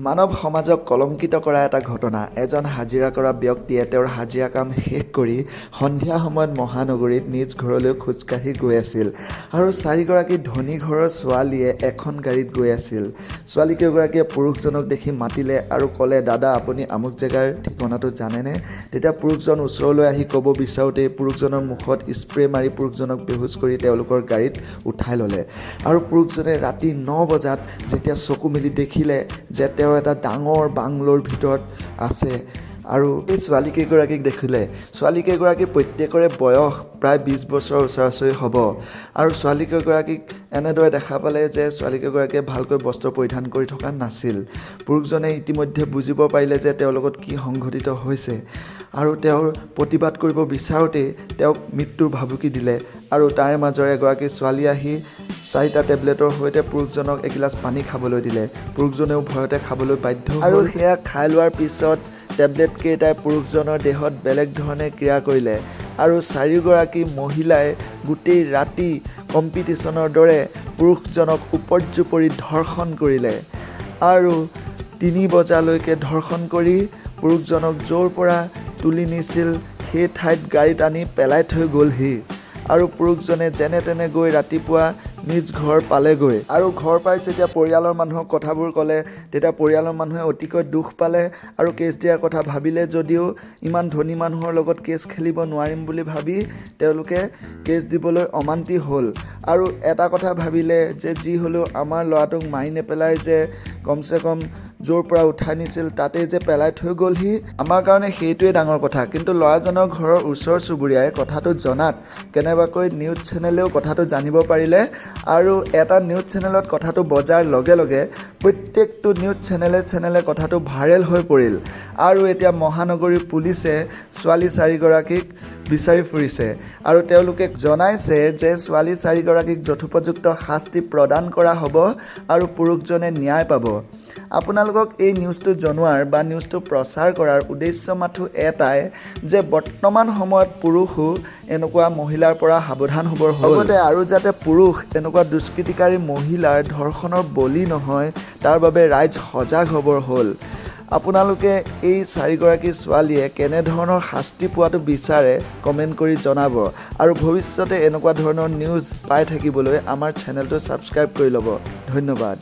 মানৱ সমাজক কলংকিত কৰা এটা ঘটনা। এজন হাজিৰা কৰা ব্যক্তিয়ে তেওঁৰ হাজিৰা কাম শেষ কৰি সন্ধিয়া সময়ত মহানগৰীত নিজ ঘৰলৈ খোজকাঢ়ি গৈ আছিল আৰু চাৰিগৰাকী ধনী ঘৰৰ ছোৱালীয়ে এখন গাড়ীত গৈ আছিল। ছোৱালীকেইগৰাকীয়ে পুৰুষজনক দেখি মাতিলে আৰু ক'লে, দাদা আপুনি আমুক জেগাৰ ঠিকনাটো জানেনে? তেতিয়া পুৰুষজন ওচৰলৈ আহি ক'ব বিচাৰোঁতেই পুৰুষজনৰ মুখত স্প্ৰে মাৰি পুৰুষজনক বেহুচ কৰি তেওঁলোকৰ গাড়ীত উঠাই ল'লে। আৰু পুৰুষজনে ৰাতি 9 বজাত যেতিয়া চকু মেলি দেখিলে যে তেওঁ এটা ডাঙৰ বাংলোৰ ভিতৰত আছে আৰু এই ছোৱালীকেইগৰাকীক দেখিলে। ছোৱালীকেইগৰাকীৰ প্ৰত্যেকৰে বয়স প্ৰায় 20 বছৰৰ ওচৰা-ওচৰি হ'ব আৰু ছোৱালীকেইগৰাকীক এনেদৰে দেখা পালে যে ছোৱালীকেইগৰাকীয়ে ভালকৈ বস্ত্ৰ পৰিধান কৰি থকা নাছিল। পুৰুষজনে ইতিমধ্যে বুজিব পাৰিলে যে তেওঁৰ লগত কি সংঘটিত হৈছে আৰু তেওঁৰ প্ৰতিবাদ কৰিব বিচাৰোঁতেই তেওঁক মৃত্যুৰ ভাবুকি দিলে আৰু তাৰে মাজৰে এগৰাকী ছোৱালী আহি 4টা টেবলেটৰ সৈতে পুৰুষজনক এগিলাচ পানী খাবলৈ দিলে। পুৰুষজনেও ভয়তে খাবলৈ বাধ্য হ'ল আৰু সেয়া খাই লোৱাৰ পিছত টেবলেটকেইটাই পুৰুষজনৰ দেহত বেলেগ ধৰণে ক্ৰিয়া কৰিলে আৰু 4গৰাকী মহিলাই গোটেই ৰাতি কম্পিটিশ্যনৰ দৰে পুৰুষজনক উপৰ্যুপৰি ধৰ্ষণ কৰিলে আৰু 3 বজালৈকে ধৰ্ষণ কৰি পুৰুষজনক য'ৰ পৰা তুলি নিছিল সেই ঠাইত গাড়ীত আনি পেলাই থৈ গ'লহি আৰু পুৰুষজনে যেনে তেনে গৈ ৰাতিপুৱা নিজ ঘৰ পালেগৈ আৰু ঘৰ পাই যেতিয়া পৰিয়ালৰ মানুহক কথাবোৰ ক'লে তেতিয়া পৰিয়ালৰ মানুহে অতিকৈ দুখ পালে আৰু কেছ দিয়াৰ কথা ভাবিলে যদিও ইমান ধনী মানুহৰ লগত কেছ খেলিব নোৱাৰিম বুলি ভাবি তেওঁলোকে কেছ দিবলৈ অমান্তি হ'ল আৰু এটা কথা ভাবিলে যে যি হ'লেও আমাৰ ল'ৰাটোক মাৰি নেপেলাই যে কমচে কম য'ৰ পৰা উঠাই নিছিল তাতেই যে পেলাই থৈ গ'লহি, আমাৰ কাৰণে সেইটোৱে ডাঙৰ কথা। কিন্তু ল'ৰাজনৰ ঘৰৰ ওচৰ চুবুৰীয়াই কথাটো জনাত কেনেবাকৈ নিউজ চেনেলেও কথাটো জানিব পাৰিলে আৰু এটা নিউজ চেনেলত কথাটো বজাৰ লগে লগে প্ৰত্যেকটো নিউজ চেনেলে কথাটো ভাইৰেল হৈ পৰিল আৰু এতিয়া মহানগৰীৰ পুলিচে ছোৱালী 4গৰাকীক বিচাৰি ফুৰিছে আৰু তেওঁলোকে জনাইছে যে ছোৱালী 4গৰাকীক যথোপযুক্ত শাস্তি প্ৰদান কৰা হ'ব আৰু পুৰুষজনে ন্যায় পাব। আপোনালোকক এই নিউজটো জনোৱাৰ বা নিউজটো প্ৰচাৰ কৰাৰ উদ্দেশ্য মাথো এটাই যে বৰ্তমান সময়ত পুৰুষো এনেকুৱা মহিলাৰ পৰা সাৱধান হ'বৰ লগতে আৰু যাতে পুৰুষ এনেকুৱা দুষ্কৃতিকাৰী মহিলাৰ ধৰ্ষণৰ বলি নহয় তাৰ বাবে ৰাইজ সজাগ হ'বৰ হ'ল। আপোনালোকে এই 4গৰাকী ছোৱালীয়ে কেনেধৰণৰ শাস্তি পোৱাটো বিচাৰে কমেণ্ট কৰি জনাব আৰু ভৱিষ্যতে এনেকুৱা ধৰণৰ নিউজ পাই থাকিবলৈ আমাৰ চেনেলটো ছাবস্ক্ৰাইব কৰি ল'ব। ধন্যবাদ।